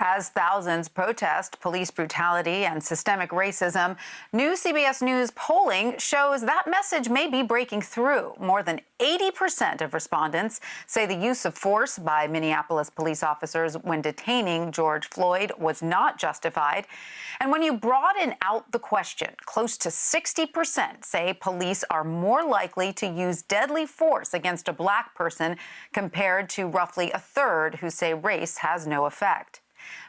As thousands protest police brutality and systemic racism, new CBS News polling shows that message may be breaking through. More than 80% of respondents say the use of force by Minneapolis police officers when detaining George Floyd was not justified. And when you broaden out the question, close to 60% say police are more likely to use deadly force against a black person compared to roughly a third who say race has no effect.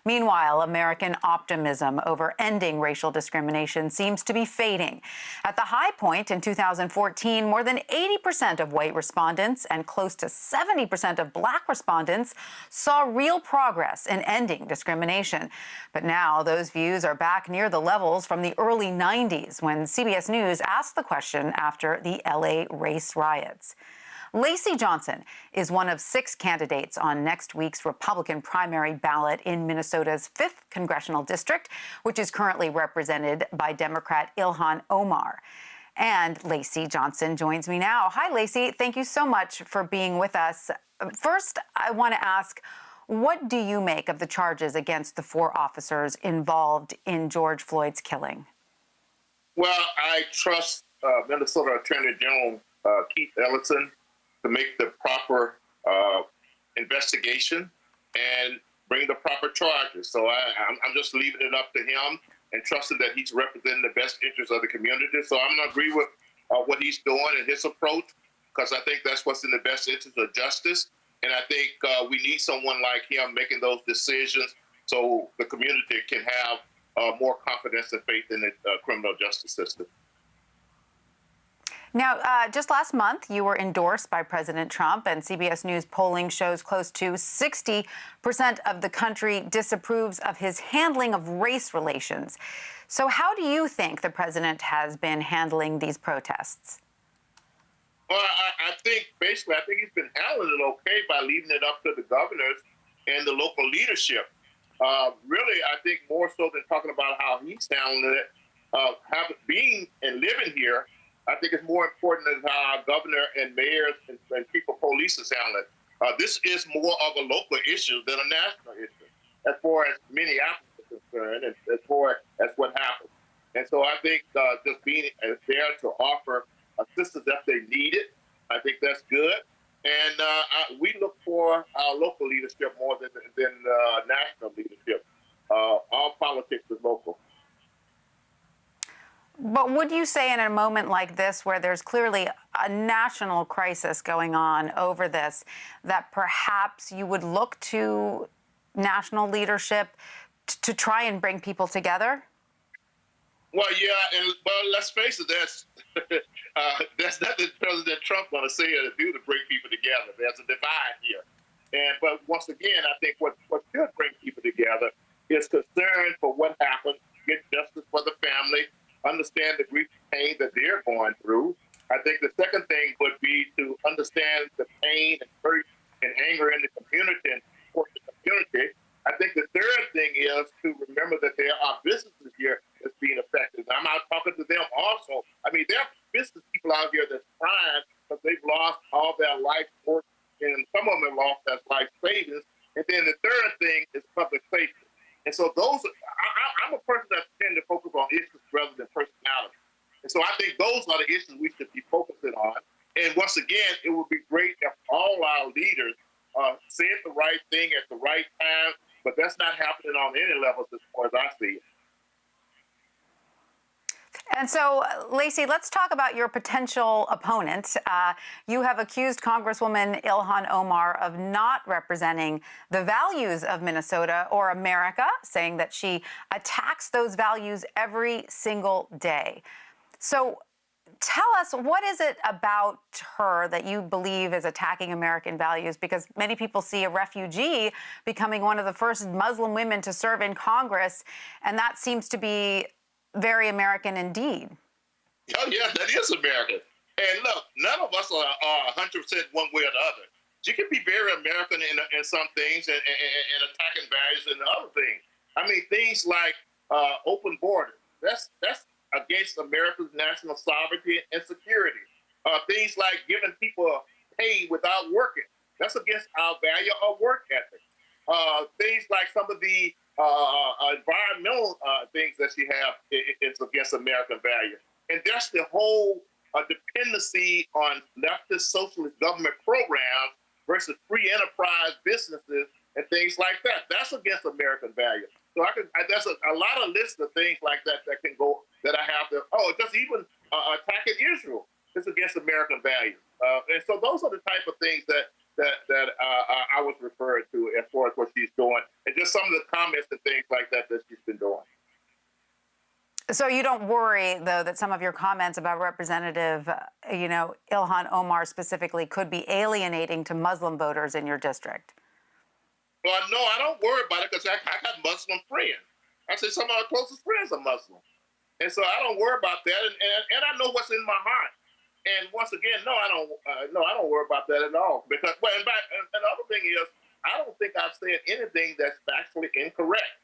Meanwhile, American optimism over ending racial discrimination seems to be fading. At the high point in 2014, more than 80% of white respondents and close to 70% of black respondents saw real progress in ending discrimination. But now those views are back near the levels from the early 90s when CBS News asked the question after the LA race riots. Lacy Johnson is one of 6 candidates on next week's Republican primary ballot in Minnesota's 5th congressional district, which is currently represented by Democrat Ilhan Omar. And Lacy Johnson joins me now. Hi, Lacy. Thank you so much for being with us. First, I want to ask, what do you make of the charges against the 4 officers involved in George Floyd's killing? Well, I trust Minnesota Attorney General Keith Ellison to make the proper investigation and bring the proper charges. So I'm just leaving it up to him and trusting that he's representing the best interests of the community. So I'm going to agree with what he's doing and his approach, because I think that's what's in the best interest of justice. And I think we need someone like him making those decisions so the community can have more confidence and faith in the criminal justice system. Now, just last month, you were endorsed by President Trump, and CBS News polling shows close to 60% of the country disapproves of his handling of race relations. So how do you think the president has been handling these protests? Well, I think he's been handling it okay by leaving it up to the governors and the local leadership. Really, I think more so than talking about how he's handling it, being and living here, I think it's more important than how our governor and mayors and people police is handling it. This is more of a local issue than a national issue, as far as Minneapolis is concerned, and as far as what happened. And so I think just being there to offer assistance if they need it, I think that's good. And we look for our local leadership more than national leadership. All politics is local. But would you say in a moment like this, where there's clearly a national crisis going on over this, that perhaps you would look to national leadership to try and bring people together? Well, yeah, but let's face it, that's nothing President Trump going to say or do to bring people together. There's a divide here. But once again, I think what should bring people together is concern for what happened, get justice for the family, understand the grief and pain that they're going through. I think the second thing would be to understand the pain and hurt and anger in the community and support the community. I think the third thing is to remember that there are businesses here that's being affected. I'm out talking to them also. I mean, there are business people out here that's crying because they've lost all their life work, and some of them have lost their life savings. And then the third thing is public safety. And so I'm a person that tends to focus on issues rather than personality. And so I think those are the issues we should be focusing on. And once again, it would be great if all our leaders said the right thing at the right time, but that's not happening on any levels as far as I see it. And so, Lacy, let's talk about your potential opponent. You have accused Congresswoman Ilhan Omar of not representing the values of Minnesota or America, saying that she attacks those values every single day. So tell us, what is it about her that you believe is attacking American values? Because many people see a refugee becoming one of the first Muslim women to serve in Congress, and that seems to be very American indeed. Oh, yeah, that is American. And look, none of us are 100% one way or the other. She can be very American in some things and attacking values in other things. I mean, things like open borders. That's against America's national sovereignty and security. Things like giving people pay without working. That's against our value of work ethic. things like some of the environmental things that she have is against American values. And that's the whole dependency on leftist socialist government programs versus free enterprise businesses and things like that. That's against American values. So there's a lot of lists of things like that that can go, that I have to, just even attacking Israel is against American values. And so those are the type of things that I was referring to as far as what she's doing, and just some of the comments and things like that that she's been doing. So you don't worry, though, that some of your comments about Representative, Ilhan Omar specifically could be alienating to Muslim voters in your district? Well, no, I don't worry about it because I got Muslim friends. I say some of our closest friends are Muslim. And so I don't worry about that. And I know what's in my heart. And once again, no, I don't worry about that at all. Because, well, and the other thing is, I don't think I've said anything that's factually incorrect.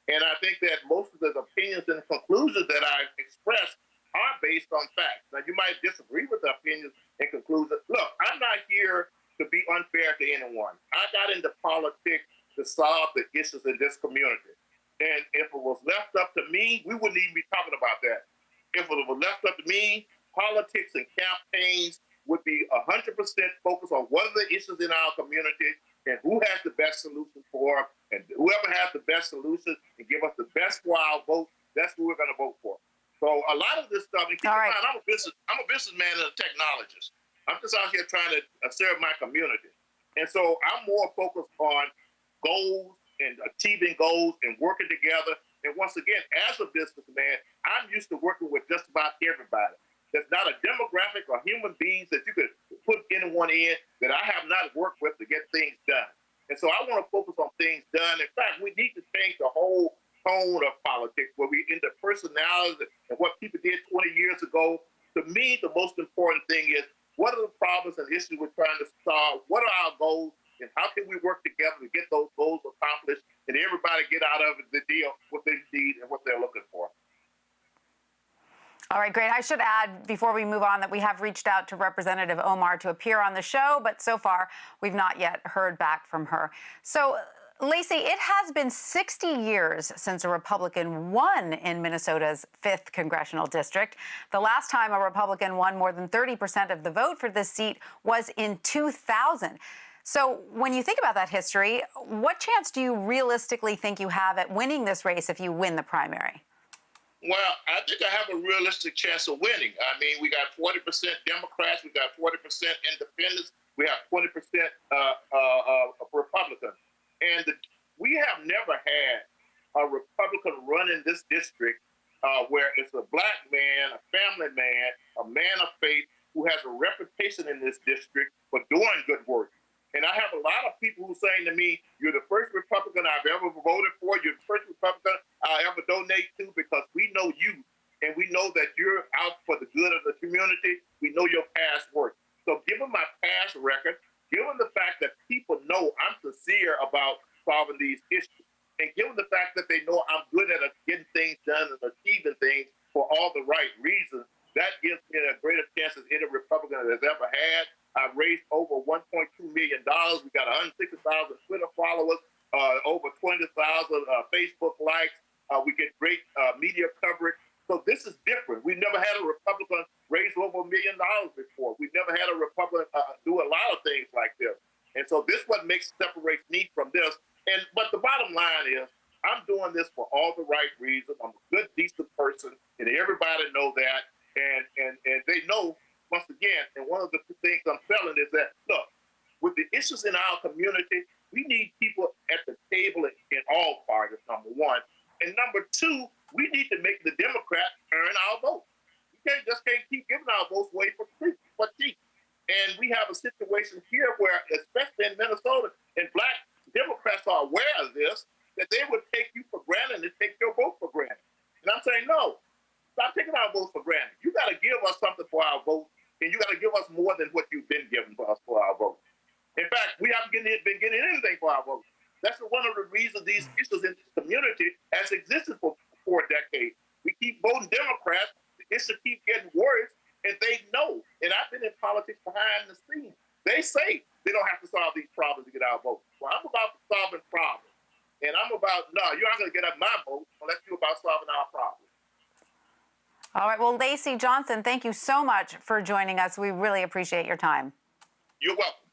And I think that most of the opinions and conclusions that I've expressed are based on facts. Now, you might disagree with the opinions and conclusions. Look, I'm not here to be unfair to anyone. I got into politics to solve the issues in this community. And if it was left up to me, we wouldn't even be talking about that. If it was left up to me, politics and campaigns would be 100% focused on what are the issues in our community and who has the best solution for them. And whoever has the best solution and give us the best for our vote, that's who we're going to vote for. So a lot of this stuff, and keep in mind, I'm a businessman and a technologist. I'm just out here trying to serve my community. And so I'm more focused on goals and achieving goals and working together. And once again, as a businessman, I'm used to working with just about everybody. There's not a demographic or human beings that you could put anyone in that I have not worked with to get things done. And so I want to focus on things done. In fact, we need to change the whole tone of politics where we into personalities and what people did 20 years ago. To me, the most important thing is, what are the problems and issues we're trying to solve? What are our goals? And how can we work together to get those goals accomplished and everybody get out of the deal what they need and what they're looking for? All right, great. I should add, before we move on, that we have reached out to Representative Omar to appear on the show, but so far we've not yet heard back from her. So, Lacy, it has been 60 years since a Republican won in Minnesota's 5th congressional district. The last time a Republican won more than 30% of the vote for this seat was in 2000. So when you think about that history, what chance do you realistically think you have at winning this race if you win the primary? Well, I think I have a realistic chance of winning. I mean, we got 40% Democrats, we got 40% independents, we have 20% Republicans. And we have never had a Republican run in this district where it's a black man, a family man, a man of faith who has a reputation in this district for doing good work. And I have a lot of people who are saying to me, you're the first Republican I've ever voted for. You're the first Republican I'll ever donate to because we know you and we know that you're out for the good of the community. We know your past work. So given my past record, given the fact that people know I'm sincere about solving these issues, and given the fact that they know I'm good at getting things done and achieving things for all the right reasons, that gives me a greater chance as any Republican has ever had. I've raised over $1.2 million. We got 160,000 Twitter followers, over 20,000 Facebook likes. We get great media coverage. So this is different. We've never had a Republican raise over $1 million before. We've never had a Republican do a lot of things like this. And so this is what separates me from this. But the bottom line is, I'm doing this for all the right reasons. I'm a good, decent person, and everybody know that. And they know, once again, and one of the things I'm telling is that, look, with the issues in our community, we need people at the table in all parties, number one. And number two, we need to make the Democrats earn our vote. We can't keep giving our votes away for cheap. And we have a situation here where, especially in Minnesota, and black Democrats are aware of this, that they would take you for granted and take your vote for granted. And I'm saying, no, stop taking our votes for granted. You got to give us something for our vote, and you got to give us more than what you've been giving for us for our vote. In fact, we haven't been getting anything for our vote. That's one of the reasons these issues in this community has existed for 4 decades. We keep voting Democrats, the issue keeps getting worse, and they know. And I've been in politics behind the scenes. They say they don't have to solve these problems to get our vote. Well, I'm about solving problems. I'm about, no, you're not going to get up my vote unless you're about solving our problem. All right. Well, Lacy Johnson, thank you so much for joining us. We really appreciate your time. You're welcome.